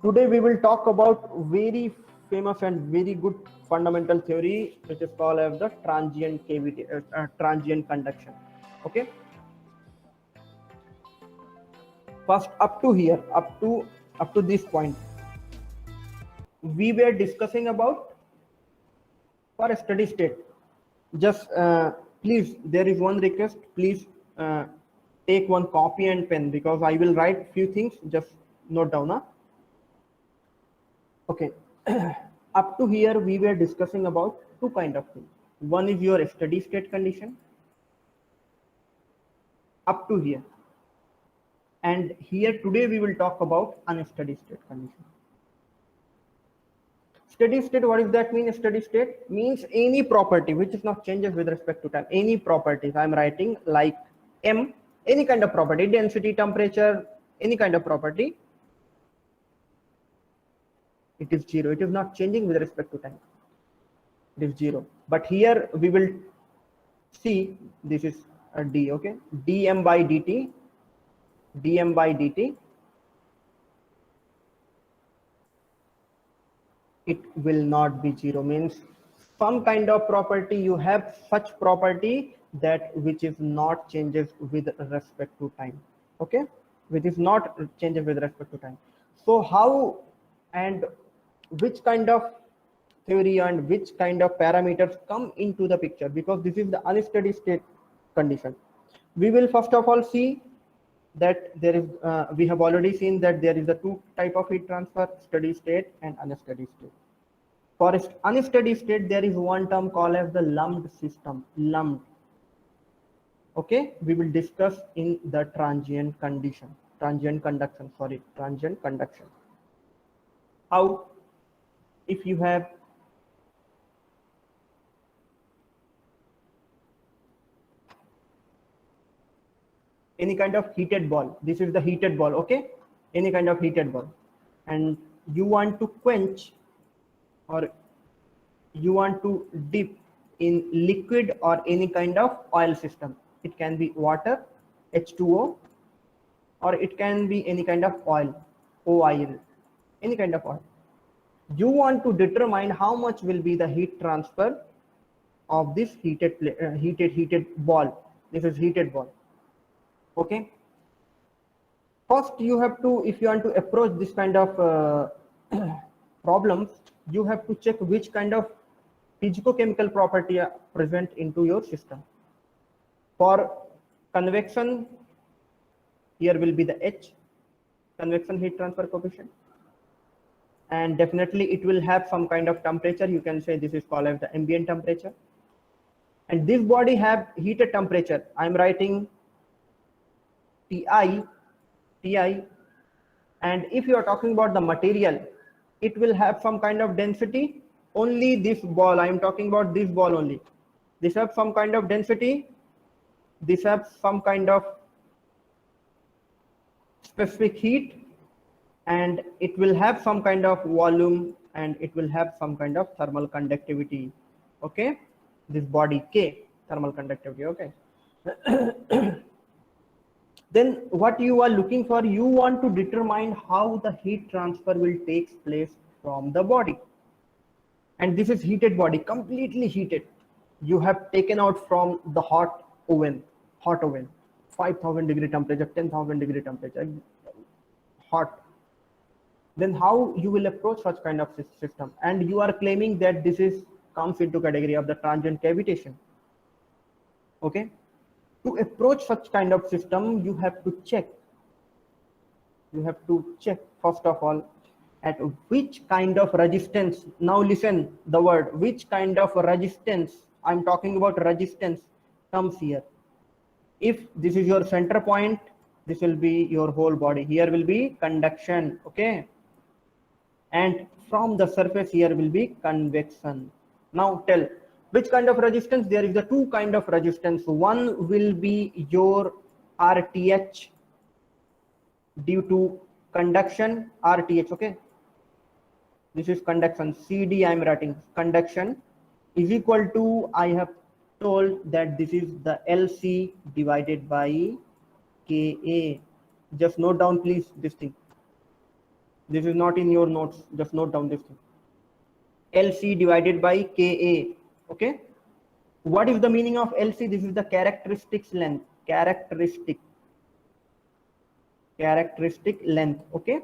Today we will talk about very famous and very good fundamental theory, which is called as the transient cavity, transient conduction. Okay. First, up to here, up to this point, we were discussing about for a steady state. Just please, there is one request. Please take one copy and pen because I will write few things. Just note down. Huh? Okay. Up to here, we were discussing about two kind of things. One is your steady state condition. Up to here. And here today we will talk about unsteady state condition. Steady state, what does that mean? Steady state means any property which is not changes with respect to time. Any properties I am writing like M, any kind of property, density, temperature, any kind of property, it is zero. It is not changing with respect to time. It is zero. But here we will see this is a D, okay? dm by dt, dm by dt, it will not be zero. Means some kind of property, you have such property that which is not changes with respect to time, okay, which is not changes with respect to time. So how and which kind of theory and which kind of parameters come into the picture, because this is the unsteady state condition. We will first of all see that there is we have already seen that there is a two type of heat transfer, steady state and unsteady state. For unsteady state, there is one term called as the lumped system, lumped. Okay, we will discuss in the transient condition, transient conduction, sorry, transient conduction. How, if you have any kind of heated ball, this is the heated ball, okay, any kind of heated ball, and you want to quench or you want to dip in liquid or any kind of oil system. It can be water, H2O, or it can be any kind of oil, OIL, any kind of oil. You want to determine how much will be the heat transfer of this heated ball. This is heated ball. Okay. First, you have to, if you want to approach this kind of problems, you have to check which kind of physicochemical property are present into your system. For convection, here will be the H, convection heat transfer coefficient, and definitely it will have some kind of temperature. You can say this is called as the ambient temperature, and this body have heated temperature. I am writing Ti, and if you are talking about the material, it will have some kind of density. Only this ball, I am talking about this ball only. This have some kind of density. This have some kind of specific heat, and it will have some kind of volume, and it will have some kind of thermal conductivity. Okay, this body K, thermal conductivity. Okay. Then what you are looking for, you want to determine how the heat transfer will take place from the body. And this is heated body, completely heated. You have taken out from the hot oven, 5,000 degree temperature, 10,000 degree temperature, hot. Then how you will approach such kind of system? And you are claiming that this is comes into category of the transient cavitation. Okay. To approach such kind of system, you have to check. You have to check first of all at which kind of resistance. Now listen the word, which kind of resistance. I'm talking about resistance comes here. If this is your center point, this will be your whole body. Here will be conduction, okay? And from the surface here will be convection. Now tell, which kind of resistance? There is the two kind of resistance. One will be your RTH due to conduction, RTH, okay? This is conduction, CD I am writing, conduction is equal to, I have told that this is the LC divided by KA. Just note down please this thing. This is not in your notes. Just note down this thing. LC divided by Ka. Okay. What is the meaning of LC? This is the characteristics length. Characteristic length. Okay.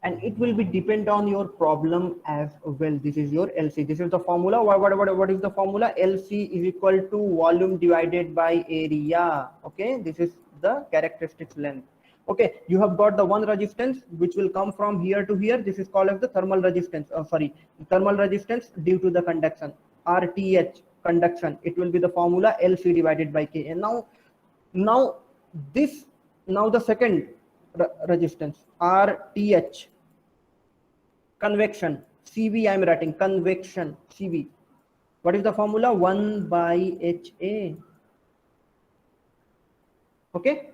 And it will be depend on your problem as well. This is your LC. This is the formula. What is the formula? LC is equal to volume divided by area. Okay. This is the characteristics length. Okay, you have got the one resistance which will come from here to here. This is called as the thermal resistance. Thermal resistance due to the conduction. RTH, conduction. It will be the formula LC divided by K. And now the second resistance, RTH, convection. CV I am writing, convection, CV. What is the formula? 1 by HA. Okay.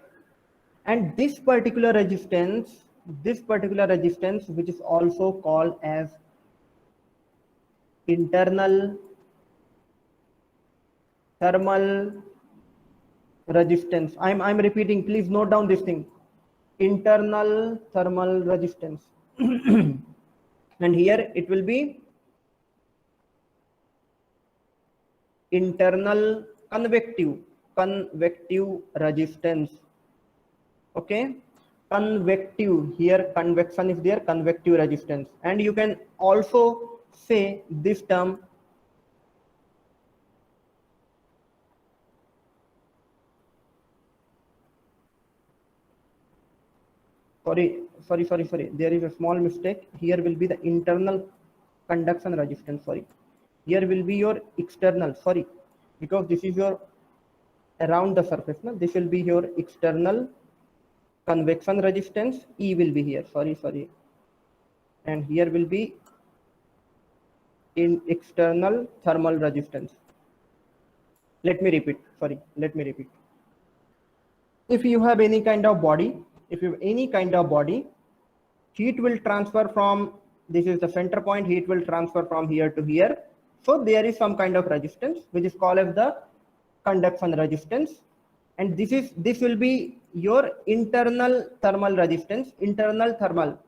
And this particular resistance, which is also called as internal thermal resistance. I'm repeating, please note down this thing. Internal thermal resistance. And here it will be internal convective resistance. Okay, convective, here convection is there, convective resistance. And you can also say this term sorry, there is a small mistake. Here will be the internal conduction resistance. Here will be your external, because this is your around the surface. No? This will be your external convection resistance. E will be here, sorry, and here will be in external thermal resistance. Let me repeat. If you have any kind of body, heat will transfer from, this is the center point, heat will transfer from here to here. So there is some kind of resistance which is called as the conduction resistance, and this will be your internal thermal resistance, internal thermal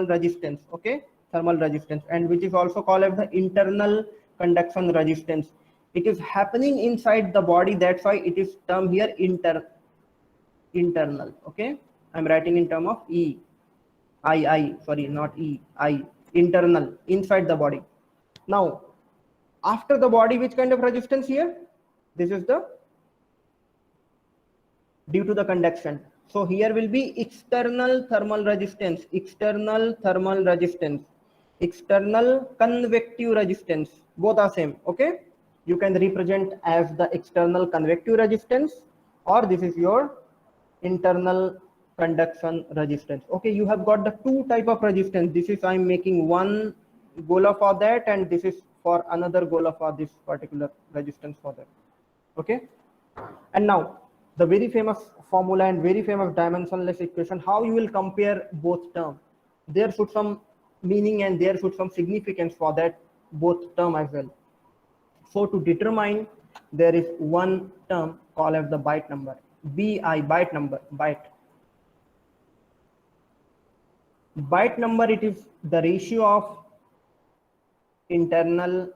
resistance. Okay, thermal resistance, and which is also called as the internal conduction resistance. It is happening inside the body, that's why it is termed here internal. Okay, I'm writing in term of internal, inside the body. Now after the body, which kind of resistance here? This is the due to the conduction. So here will be external thermal resistance, external convective resistance. Both are same. Okay, you can represent as the external convective resistance, or this is your internal conduction resistance. Okay, you have got the two type of resistance. This is I'm making one gola for that, and this is for another gola for this particular resistance for that. Okay, and now the very famous formula and very famous dimensionless equation, how you will compare both terms. There should some meaning and there should some significance for that both term as well. So to determine, there is one term called as the byte number, BI, byte number. Byte number, it is the ratio of internal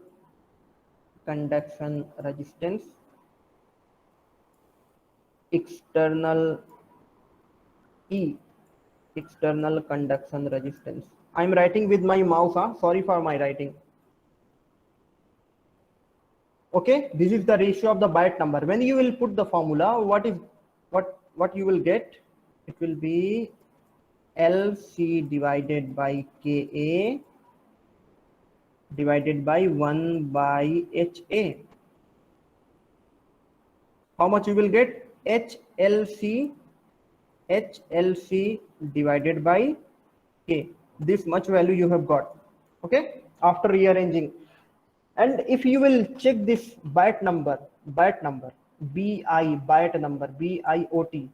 conduction resistance, external external conduction resistance. I'm writing with my mouse, sorry for my writing. Okay, this is the ratio of the byte number. When you will put the formula, what you will get? It will be LC divided by Ka divided by 1 by HA. How much you will get? HLC divided by K. This much value you have got. Okay, after rearranging. And if you will check this byte number, BI, byte number, BIOT.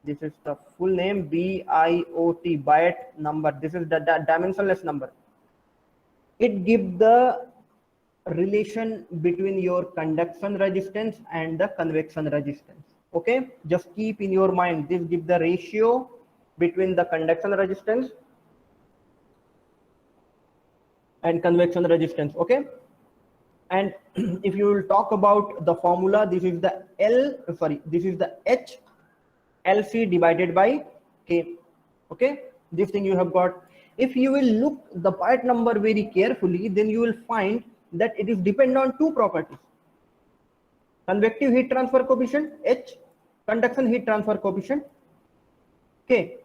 This is the full name, BIOT, byte number. This is the dimensionless number. It gives the relation between your conduction resistance and the convection resistance. Okay, just keep in your mind, this gives the ratio between the conduction resistance and convection resistance. Okay, and if you will talk about the formula, this is the this is the H LC divided by K. Okay, this thing you have got. If you will look the part number very carefully, then you will find that it is depend on two properties: convective heat transfer coefficient H, conduction heat transfer coefficient K,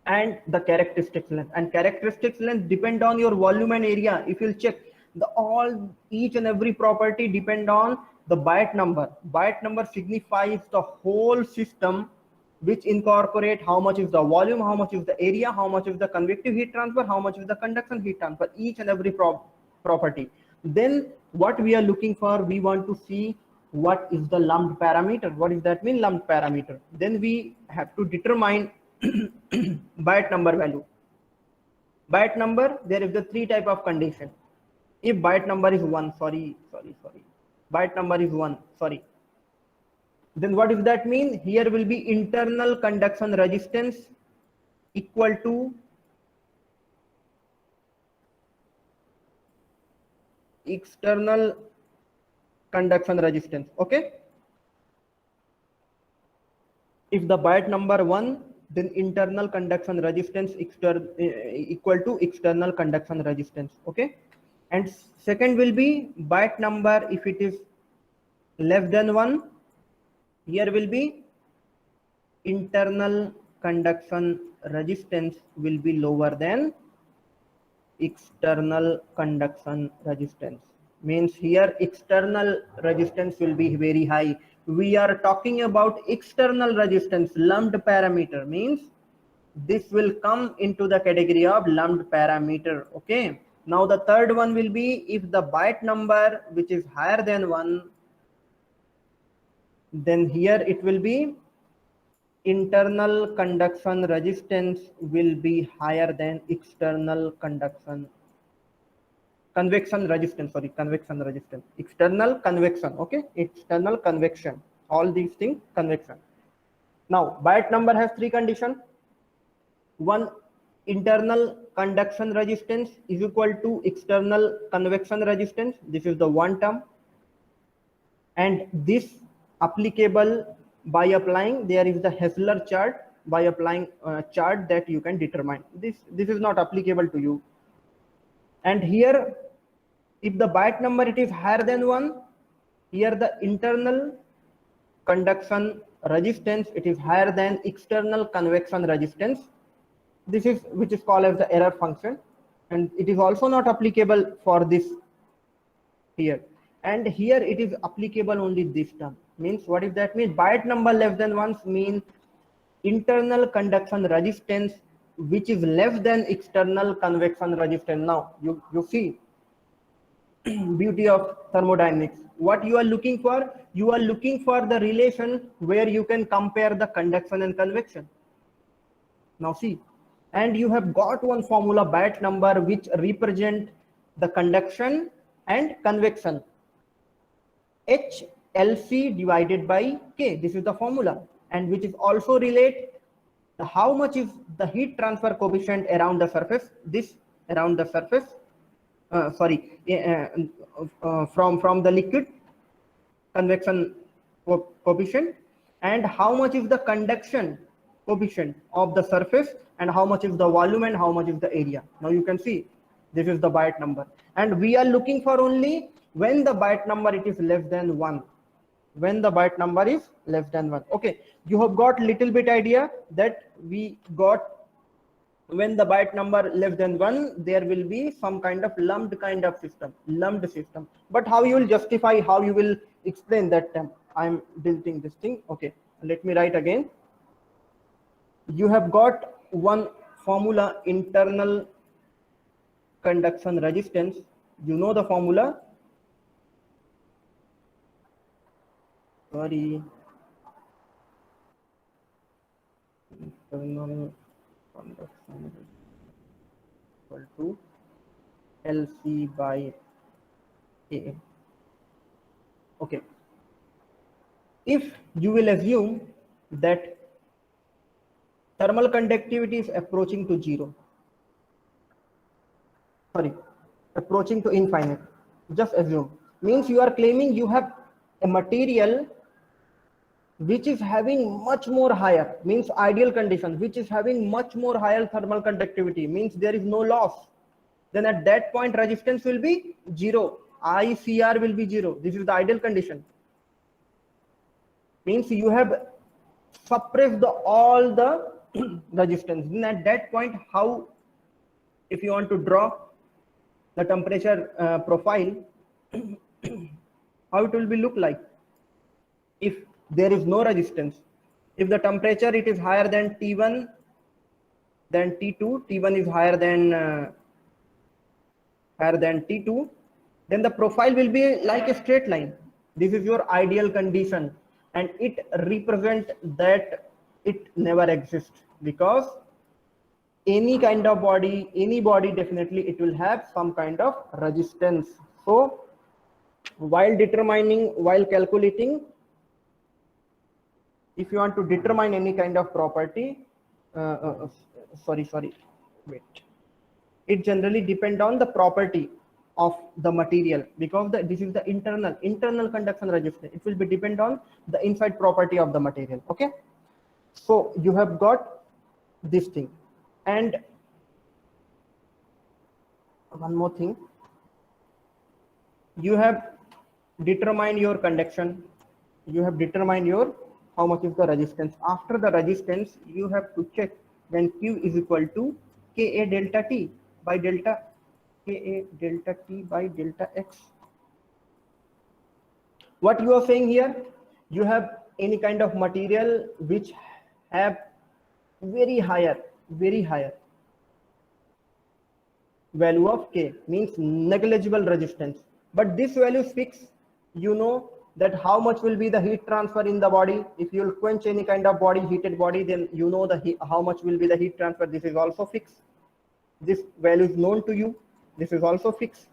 and the characteristics length. And characteristics length depend on your volume and area. If you'll check, each and every property depend on the Biot number. Biot number signifies the whole system, which incorporate how much is the volume, how much is the area, how much is the convective heat transfer, how much is the conduction heat transfer, each and every property. Then what we are looking for, we want to see what is the lumped parameter. What does that mean, lumped parameter? Then we have to determine Biot number value. Biot number, there is the three type of condition. If Biot number is 1, Biot number is 1, then what does that mean? Here will be internal conduction resistance equal to external conduction resistance. Okay, if the Biot number 1, then internal conduction resistance equal to external conduction resistance. Okay, and second will be Biot number, if it is less than 1, here will be internal conduction resistance will be lower than external conduction resistance. Means here external resistance will be very high. We are talking about external resistance, lumped parameter, means this will come into the category of lumped parameter. Okay, now the third one will be, if the Biot number which is higher than 1, then here it will be internal conduction resistance will be higher than external convection resistance, external convection. Okay, external convection, all these things convection. Now Biot number has three conditions. One, internal conduction resistance is equal to external convection resistance. This is the one term, and this applicable by applying, there is the Hessler chart, by applying chart that you can determine. This is not applicable to you. And here, if the Biot number it is higher than 1, here the internal conduction resistance it is higher than external convection resistance. This is which is called as the error function, and it is also not applicable for this here. And here it is applicable only this term. Means what is that mean? Biot number less than 1 means internal conduction resistance which is less than external convection resistance. Now you see beauty of thermodynamics. What you are looking for? You are looking for the relation where you can compare the conduction and convection. Now see, and you have got one formula, Biot number, which represent the conduction and convection. H LC divided by K. This is the formula, and which is also relate how much is the heat transfer coefficient around the surface. This around the surface, from the liquid convection coefficient, and how much is the conduction coefficient of the surface, and how much is the volume, and how much is the area. Now you can see this is the Biot number, and we are looking for only when the Biot number it is less than 1. When the Biot number is less than 1. Okay, you have got little bit idea that we got when the Biot number less than 1, there will be some kind of lumped system. But how you will justify, how you will explain that term? I'm building this thing. Okay, let me write again. You have got one formula, internal conduction resistance. You know the formula. Internal conduction equal to LC by A. Okay, if you will assume that thermal conductivity is approaching to 0, approaching to infinite. Just assume. Means you are claiming you have a material which is having much more higher, means ideal condition, which is having much more higher thermal conductivity, means there is no loss. Then at that point resistance will be 0. ICR will be 0. This is the ideal condition. Means you have suppressed all the resistance. Then at that point, how, if you want to draw the temperature profile, how it will be look like if there is no resistance. If the temperature it is higher than T1 than T2, T1 is higher than T2, then the profile will be like a straight line. This is your ideal condition, and it represents that it never exists, because any kind of body, any body, definitely it will have some kind of resistance. So while calculating, if you want to determine any kind of property, wait, it generally depends on the property of the material, because this is the internal conduction resistance. It will be depend on the inside property of the material. Okay, so you have got this thing. And one more thing, you have determined your conduction, you have determined your how much is the resistance. After the resistance, you have to check when Q is equal to Ka delta T by delta X. What you are saying here, you have any kind of material which have very higher value of K, means negligible resistance, but this value is fixed. You know that how much will be the heat transfer in the body. If you will quench any kind of body, heated body, then you know how much will be the heat transfer. This is also fixed. This value is known to you. This is also fixed.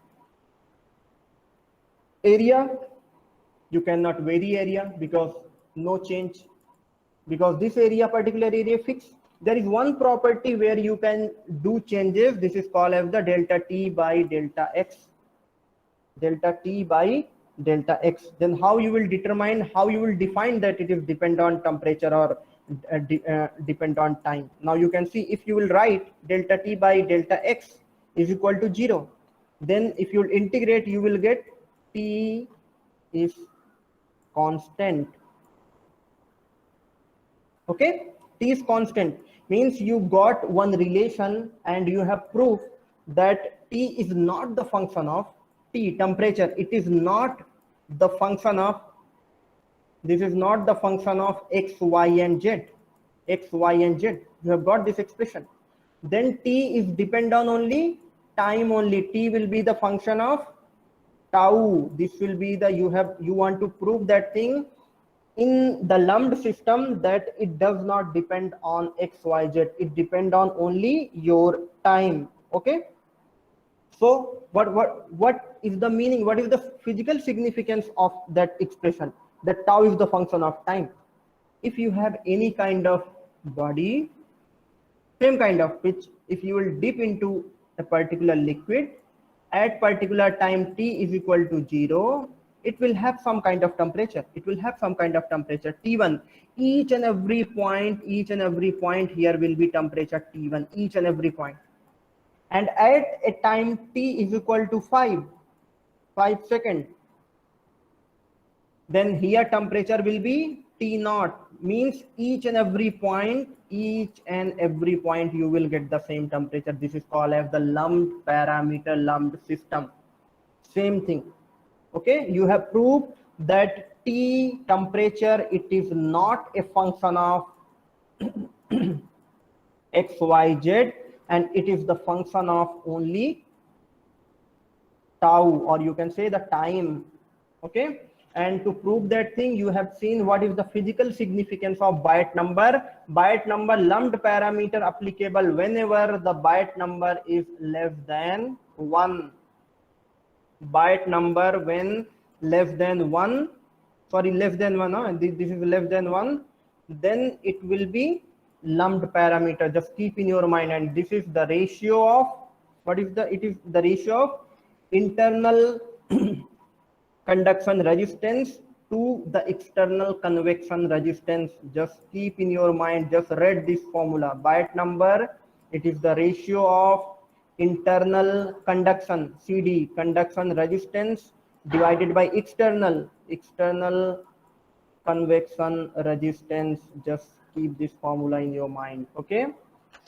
Area, you cannot vary area because no change, because this particular area fixed. There is one property where you can do changes. This is called as the delta T by delta X. Delta T by delta X. Then how you will determine, how you will define that it is depend on temperature or depend on time. Now you can see, if you will write delta T by delta X is equal to 0, then if you will integrate, you will get T is constant. Okay, T is constant means you got one relation, and you have proof that T is not the function of T, temperature. It is not the function of, this is not the function of X, Y, and Z. X, Y, and Z. You have got this expression. Then T is depend on only time only. T will be the function of tau. This will be the, you want to prove that thing in the lumped system, that it does not depend on X, Y, Z. It depend on only your time. Okay. So what is the meaning? What is the physical significance of that expression? That tau is the function of time. If you have any kind of body, same kind of pitch, if you will dip into a particular liquid at particular time T is equal to 0, it will have some kind of temperature. It will have some kind of temperature T1. Each and every point here will be temperature T1, each and every point. And at a time T is equal to 5 seconds, then here temperature will be T0, means each and every point you will get the same temperature. This is called as the lumped parameter, lumped system. Same thing. Okay, you have proved that T temperature, it is not a function of X, Y, Z, and it is the function of only tau, or you can say the time. Okay, and to prove that thing, you have seen what is the physical significance of Biot number. Biot number, lumped parameter applicable whenever the Biot number is less than 1. Biot number when less than 1, less than 1, no? This is less than 1, then it will be lumped parameter. Just keep in your mind, and this is the ratio of, it is the ratio of internal conduction resistance to the external convection resistance. Just keep in your mind, just read this formula. Biot number, it is the ratio of internal conduction, CD, conduction resistance, divided by external convection resistance. Just keep this formula in your mind. Okay,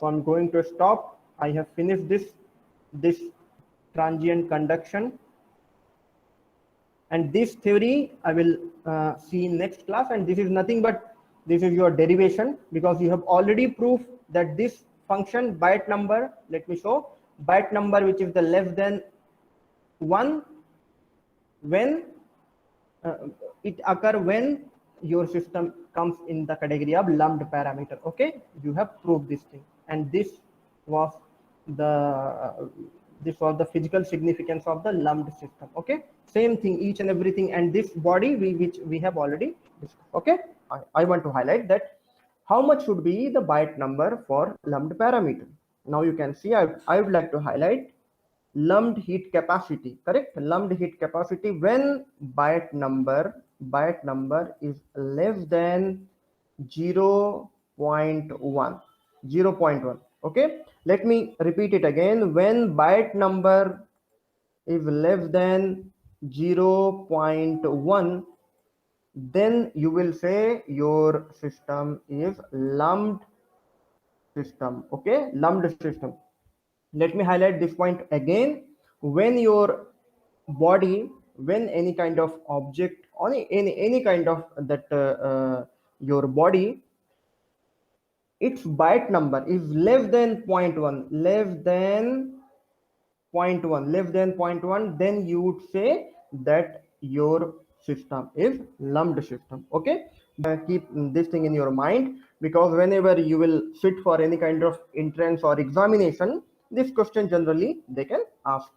so I'm going to stop. I have finished this transient conduction, and this theory I will see in next class. And this is nothing but this is your derivation, because you have already proved that this function Biot number, let me show, Biot number which is the less than 1 when it occur when your system comes in the category of lumped parameter. Okay, you have proved this thing, and this was the physical significance of the lumped system. Okay, same thing, each and everything, and this body which we have already discussed. Okay, I want to highlight that how much should be the Biot number for lumped parameter. Now you can see I would like to highlight lumped heat capacity. Correct, lumped heat capacity when Biot number is less than 0.1. Okay, let me repeat it again. When Biot number is less than 0.1, then you will say your system is lumped system. Okay, lumped system. Let me highlight this point again. When your body, when any kind of object, or any kind of that your body, its Biot number is less than 0.1, then you would say that your system is lumped system. Okay, keep this thing in your mind, because whenever you will sit for any kind of entrance or examination, this question generally they can ask.